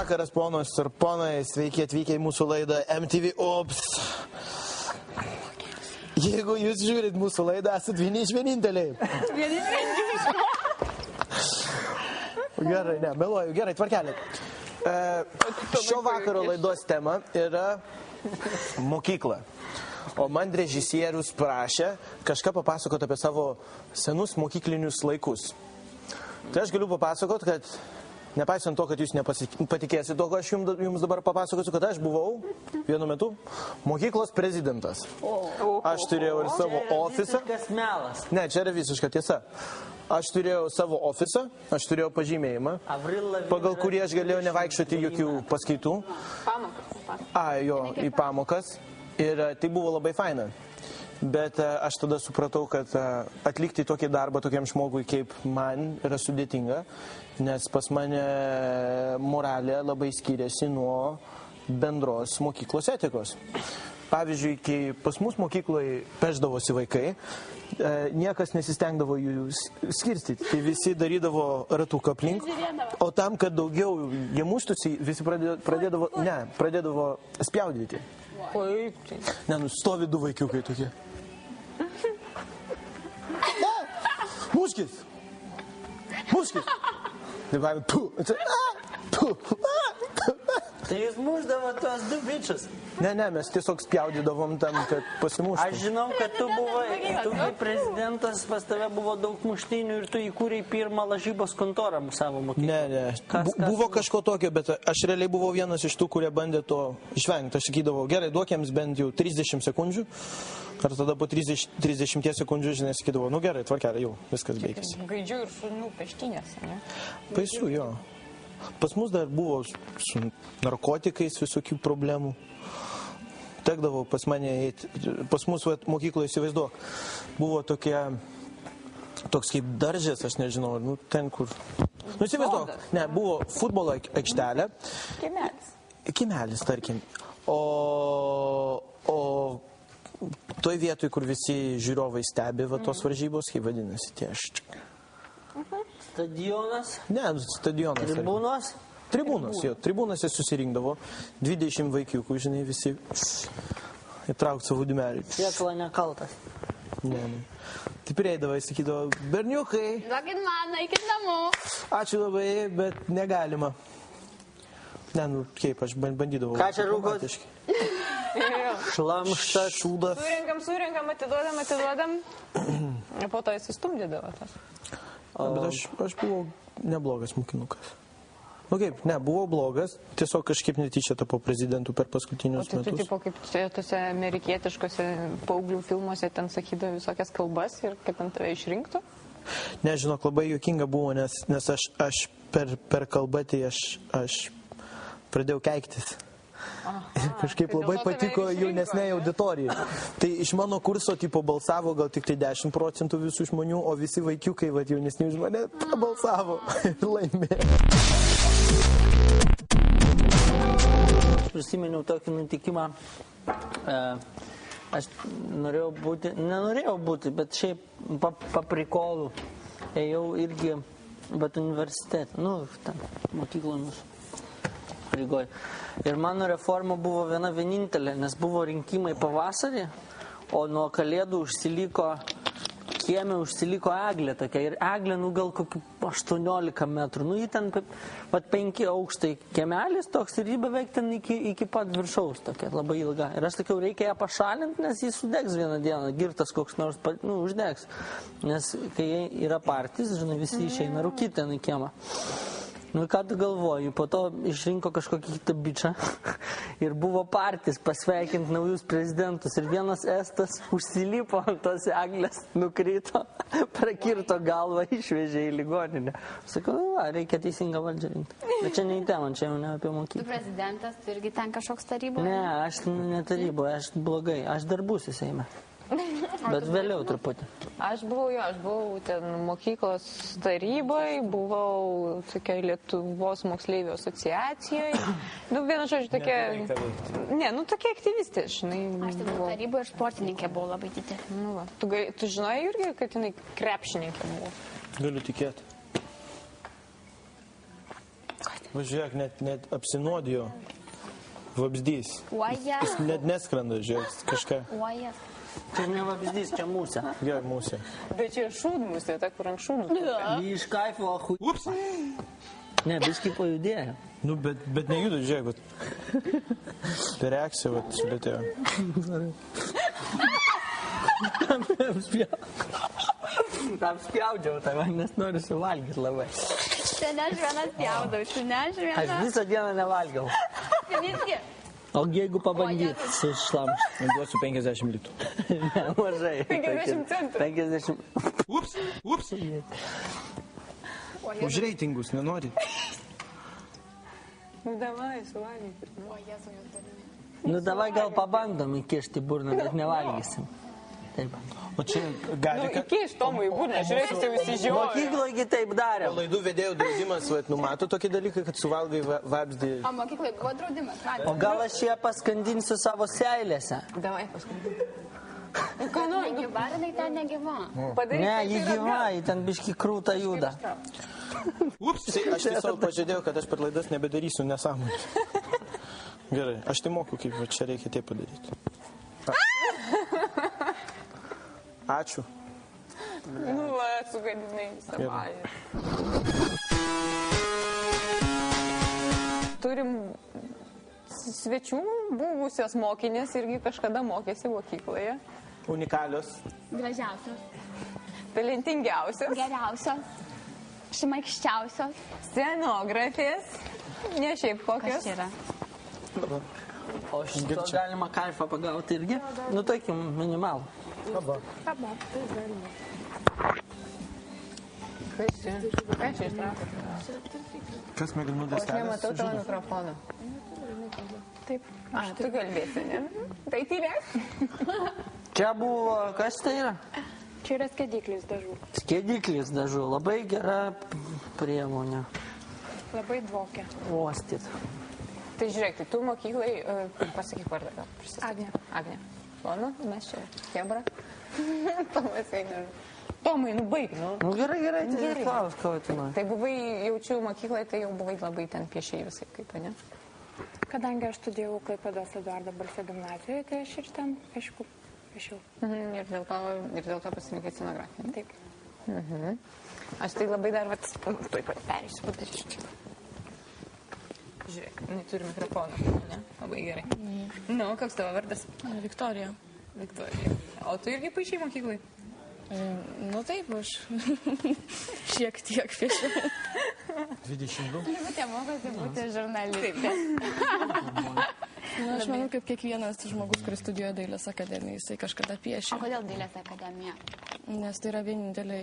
vakaras, ponos ir ponai, sveiki atvykę į mūsų laidą MTV Ops. Jeigu jūs žiūrit mūsų laidą, esat vieni iš vieninteliai. Gerai, ne, meluoju, gerai, tvarkelė. Šio vakaro laidos tema yra mokykla. O man režisierius prašė kažką papasakoti apie savo senus mokyklinius laikus. Tai aš galiu papasakoti, kad nepaisant to, kad jūs nepatikėsite to, ko aš jums dabar papasakosiu, kad aš buvau vienu metu mokyklos prezidentas. Aš turėjau ir savo ofisą. Ne, čia yra visiška tiesa. Aš turėjau savo ofisą, aš turėjau pažymėjimą, pagal kurį aš galėjau nevaikščioti jokių paskaitų. Į pamokas. Ir tai buvo labai faina. Bet aš tada supratau, kad atlikti tokį darbą tokiam žmogui kaip man yra sudėtinga, nes pas mane moralė labai skiriasi nuo bendros mokyklos etikos. Pavyzdžiui, kai pas mus mokykloje pešdavosi vaikai, niekas nesistengdavo jų skirstyti. Tai visi darydavo ratuką aplink, o tam, kad daugiau jie muštųsi, visi pradėdavo spjaudyti. Ne, stovi du vaikiukai tokie. Muškis! Muškis! Tai jūs mušdavo tuos du bičius? Ne, mes tiesiog spjaudydavom tam, kad pasimuštum. Aš žinau, kad tu kaip prezidentas, pas tave buvo daug muštinių ir tu įkūrei pirmą lažybos kontorą savo mokykloje. Ne. Buvo kažko tokio, bet aš realiai buvau vienas iš tų, kurie bandė to išvengti. Aš sakydavau, gerai, duokiems bent jau 30 sekundžių. Ar tada po 30 sekundžių, žinai, sakydavau, nu gerai, tvarkelė, jau, viskas baigėsi. Gaidžių ir šunių peštynės, ne? Baisų, jo. Pas mus dar buvo su narkotikais visokių problemų. Tekdavo pas mane eiti, pas mus mokykloje, įsivaizduok, buvo toks kaip daržės, aš nežinau, nu ten kur. Nu įsivaizduok, ne, buvo futbolo aikštelė. Kiemelis, tarkim. O toj vietoj, kur visi žiūrovai stebi, va tos varžybos, kaip vadinasi, tie aš. Stadionas? Ne, stadionas. Tribūnos? Tribūnose susirinkdavo 20 vaikiukų, žinai, visi įtraukti savo dūmelį. Siekla nekaltas. Ne. Taip prieidavo, jis sakydavo, berniukai. Duokit man, eikit namo. Ačiū labai, bet negalima. Ne, nu kaip, aš bandydavau. Ką čia rūkot? Šlamštas. Šūdas. Surinkam, atiduodam. Ir po to jis įstumdydavo tas. Bet aš buvau neblogas mokinukas. Nu kaip, ne, buvau blogas, tiesiog kažkaip netyčia tapau prezidentu per paskutinius metus. Tai tipo kaip tose amerikietiškose paauglių filmuose ten sakydavo visokias kalbas ir kaip ant tave išrinktų? Ne, žinok, labai juokinga buvo, nes aš per kalbą tai aš pradėjau keiktis. Ir kažkaip labai patiko jaunesnei auditorijai. Tai iš mano kurso tipo balsavo gal tik tai 10% visų žmonių, o visi vaikiukai jaunesni už mane balsavo ir laimėjo. Prisiminiau tokį nutikimą. Aš nenorėjau būti, bet šiaip paprikolų. Ėjau irgi, bet universitetą, tam mokyklomis. Rygoj. Ir mano reforma buvo viena vienintelė, nes buvo rinkimai pavasarį, o nuo kalėdų kieme užsiliko eglė tokia. Ir eglė, gal kokį 18 metrų. Ji ten 5 aukštai kiemelis toks ir ji beveik ten iki pat viršaus tokia, labai ilga. Ir aš sakiau, reikia ją pašalinti, nes jis sudegs vieną dieną, girtas koks nors, uždegs. Nes kai yra partys, žinai, visi išeina rūkyti ten į kiemą. Ką tu galvoji, po to išrinko kažkokį kitą bičą ir buvo partijas pasveikinti naujus prezidentus ir vienas estas užsilipo ant tos eglės, nukrito, prakirto galvą, išvežė į ligoninę. Sakau, reikia teisingą valdžią rinkti. Bet čia ne į temą, čia jau ne apie mokyklą. Tu prezidentas, tu irgi ten kažkoks taryboje? Ne, aš ne taryboje, aš blogai, aš darbusiu Seime. Bet vėliau truputį. Aš buvau ten mokyklos taryboje, buvau tokia Lietuvos moksleivių asociacijoje. Vienu žodžiu, tokia... Ne, tokia aktyvistė, žinai. Aš ten taryboje ir sportininkė buvau labai didelė. Tu žinai, Jurgi, kad jinai krepšininkė buvo? Galiu tikėti. Ką ten? Važiuok, net apsinuodijo vabzdys. Uojas. Jis net neskrenda, žiūrėk, kažką. Uojas. Čia ne vabzdys, čia musė. Gerai, mūsų. Bet čia šūdmusė, ta, kur ant šūdų. Ji iš kaifo, ahui. Ups. Ne, biškai pajudėjo. Nu, bet nejudu, žiūrėk, tai reakcija, sulėtėjo. Tam spjaudžiau tave, nes noriu suvalgyti labai. Šiandien aš vieną spjaudau, šiandien Aš visą dieną nevalgiau. Visgi. O jeigu pabandyt su šlamštu? Duosiu 50 litų. Ne, mažai. 50 centų. 50. Ups. Už reitingus nenori. Nu, davai, suvalgykit. Uojas, uojas darinė. Nu, davai gal pabandom įkišti burną, bet nevalgysim. Taip. O čia gali... Iki iš Tomų į burną, žiūrėk, jis jau įsižiūrėjo. Mokykloje taip darė. Laidų vedėjų draudimas numato tokį dalyką, kad suvalgai vabzdį. O mokyklai buvo draudimas. O gal aš ją paskandinsiu savo seilėse? Davai, paskui. Ką nori? Negyva, jinai ten negyva. Padaryk. Ne, ji gyva, ji ten biški krūta juda. Ups. Aš tiesiog pažadėjau, kad aš per laidas nebedarysiu nesąmonę. Gerai, aš tai moku, kaip čia reikia taip padaryti. Ačiū. Nu, va, sugadinai visą bajerį. Turim svečių, buvusios mokinės, irgi kažkada mokėsi mokykloje. Unikalios. Gražiausios. Talentingiausios. Geriausios. Šimaikščiausios. Scenografės. Ne šiaip kokios. Kas čia yra? O šito galima kaifą pagauti irgi? Nu, tokim, minimalų. Aba. Kas čia? Ką čia ištraukia? Kas mėginu Aš nematau tavo mikrofono. Taip. A, tu kalbėsi, ne? Tai tylėk. Čia buvo, kas tai yra? Čia yra skediklis dažų. Skediklis dažų, labai gera priemonė. Labai dvokia. Uostyt. Tai žiūrėk, tai tu mokyklai, pasakyk vardą, gal pristatyk. Agnė. Agnė. Lonu, mes čia Hebra. Tomas eina. Tomai, nu baig, nu. Nu gerai, tai Gerai. klaus, ko tu nori. Tai buvai, jaučiu mokyklai, tai jau buvai labai ten piešiai visai kaip, ne? Kadangi aš studijavau Klaipėdos Eduardo Balsio gimnazijoje, tai aš ir ten piešiau. Ir dėl to pasirinkai scenografiją. Taip. Aš tai labai dar, tuoj pat perėsiu, padarysiu čia. Žiūrėk, turi mikrofoną, ne? Labai gerai. Nu, koks tavo vardas? Viktorija. Viktorija. O tu irgi paišai mokyklai? Nu taip, aš šiek tiek piešiu. 22. Būtė mokosi būti žurnalistė. Na, aš manau, kaip kiekvienas žmogus, kuris studijuoja Dailės akademiją, jisai kažkada piešia. O kodėl Dailės akademija? Nes tai yra vienintelė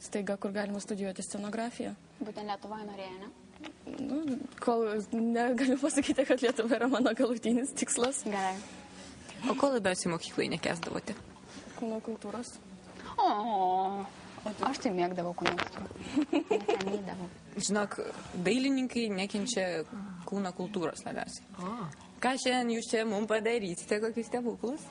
staiga, kur galima studijuoti scenografiją. Būtent Lietuvoje norėjo, ne? Nu, kol negaliu pasakyti, kad Lietuva yra mano galutinis tikslas. Gerai. O ko labiausiai mokyklai nekęsdavote? Kūno kultūros. O, aš tai mėgdavau kūno kultūrą. Nekanydavau. Žinok, dailininkai nekenčia kūno kultūros labiausiai. Ką šiandien jūs čia mums padarysite, kokius stebuklus?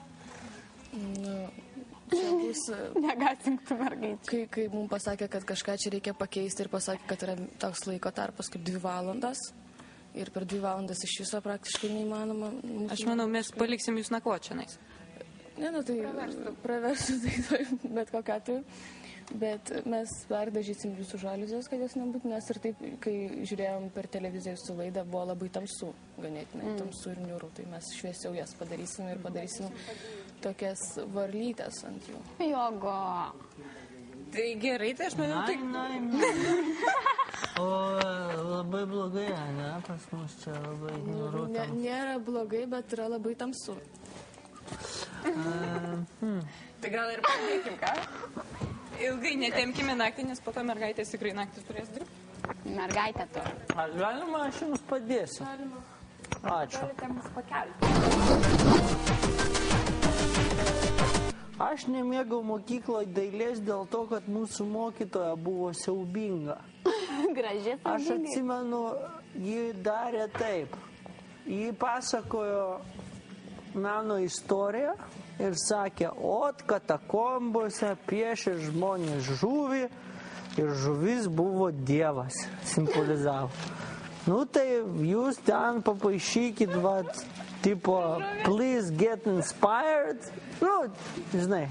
Čia bus, Negasinktų mergaičių. kai mums pasakė, kad kažką čia reikia pakeisti ir pasakė, kad yra toks laiko tarpas kaip 2 valandas. Ir per 2 valandas iš viso praktiškai neįmanoma. Aš manau, mes paliksim jūs nakvočianais. Ne, nu tai praversiu tai bet kokią atveju. Bet mes perdažysim visų žaliuzės, kad jos nebūtų, nes ir taip, kai žiūrėjom per televiziją su laidą, buvo labai tamsu, ganėtinai tamsu ir niūru. Tai mes šviesiau jas padarysim ir padarysim tokias varlytės ant jų. Jogo. Tai gerai, tai aš manau, O labai blogai, ne? Pas mus čia labai niūru. Nėra blogai, bet yra labai tamsu. Tai gal ir padėkim, ką? Ilgai netemkime naktį, nes po to mergaitės tikrai naktis turės dirbti. Mergaitė tu. Ar galima, aš jums padėsiu? Ačiū. Galite mus pakelti. Aš nemėgau mokykloje dailės dėl to, kad mūsų mokytoja buvo siaubinga. Graži. Aš atsimenu, ji darė taip. Ji pasakojo meno istoriją ir sakė, katakombose piešė žmonės žuvį ir žuvis buvo dievas, simbolizavo. Nu tai jūs ten papaišykit, vat, tipo, please get inspired. Nu, žinai.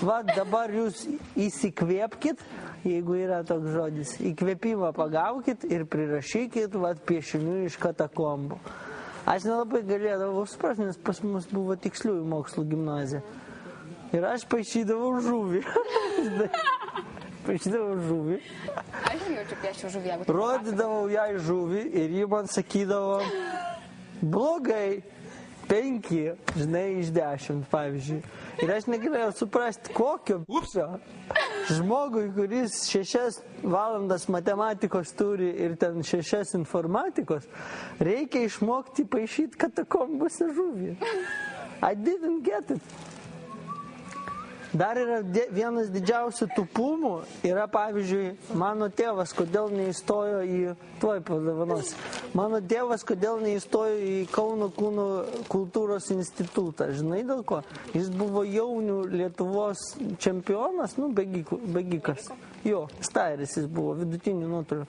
Vat dabar jūs įsikvėpkit, jeigu yra toks žodis. Įkvėpimą pagaukit ir prirašykit, vat, piešinių iš katakombų. Aš nelabai galėdavau suprasti, nes pas mus buvo tiksliųjų mokslų gimnazija. Ir aš paišydavau žuvį. Paišydavau žuvį. Aš jaučiu pieščiau žuvį, jeigu... Rodydavau jai žuvį ir ji man sakydavo, blogai, 5, žinai, iš 10, pavyzdžiui. Ir aš negalėjau suprasti, kokio upsio žmogui, kuris 6 valandas matematikos turi ir ten 6 informatikos, reikia išmokti paišyti katakombose žuvį. I didn't get it. Dar yra vienas didžiausių tupumų, yra pavyzdžiui, mano tėvas, kodėl neįstojo į, tuoj padavanos, mano tėvas, kodėl neįstojo į Kauno kūno kultūros institutą. Žinai dėl ko? Jis buvo jaunių Lietuvos čempionas, nu, bėgikas. Jo, stairis jis buvo, vidutinių nuotolių.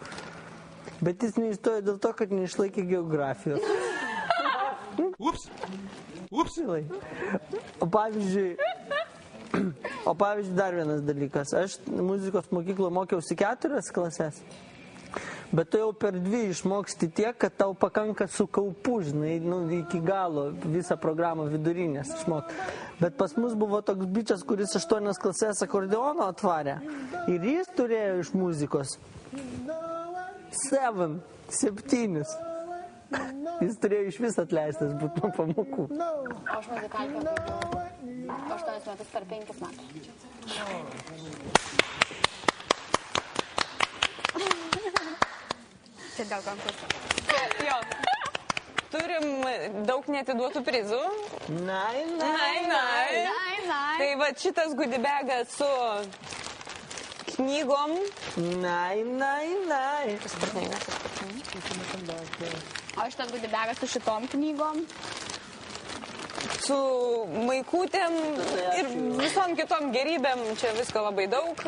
Bet jis neįstojo dėl to, kad neišlaikė geografijos. Ups. O pavyzdžiui, dar vienas dalykas. Aš muzikos mokykloje mokiausi 4 klases, bet tu jau per 2 išmoksti tiek, kad tau pakanka su kaupu, žinai, nu, iki galo visą programą vidurinės išmokti. Bet pas mus buvo toks bičias, kuris 8 klases akordeono atvarė ir jis turėjo iš muzikos 7. Jis turėjo iš vis atleistas būti nuo pamokų. O aš muzikalkę baigiau 8 metus per 5 metus. Čia dėl konkurso. Jo. Turim daug neatiduotų prizų. Nai. Tai va šitas goodiebagas su knygom. Nai. O šitas goodiebagas su šitom knygom. Su maikutėm ir visom kitom gerybėm, čia visko labai daug,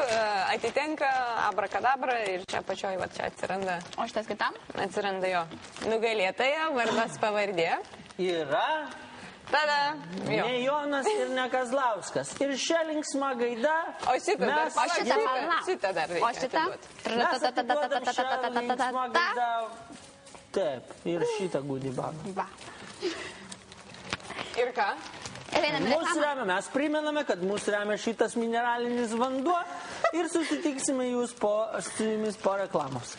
atitenka abrakadabra ir čia pačioj, va čia atsiranda. O šitas kitam? Atsiranda jo nugalėtoja, vardas pavardė. Yra. Tada, jo. Ne Jonas ir ne Kazlauskas. Ir šia linksma gaida. O šitą dar, šitą dar reikia O šitą? Mes atiduodam šią linksmą gaidą. Taip, ir šitą goodiebagą. Va. Ir ką? Ir einame Mūsų reklamą. remia, mes primename, kad mūsų remia šitas mineralinis vanduo ir susitiksime su jumis po reklamos.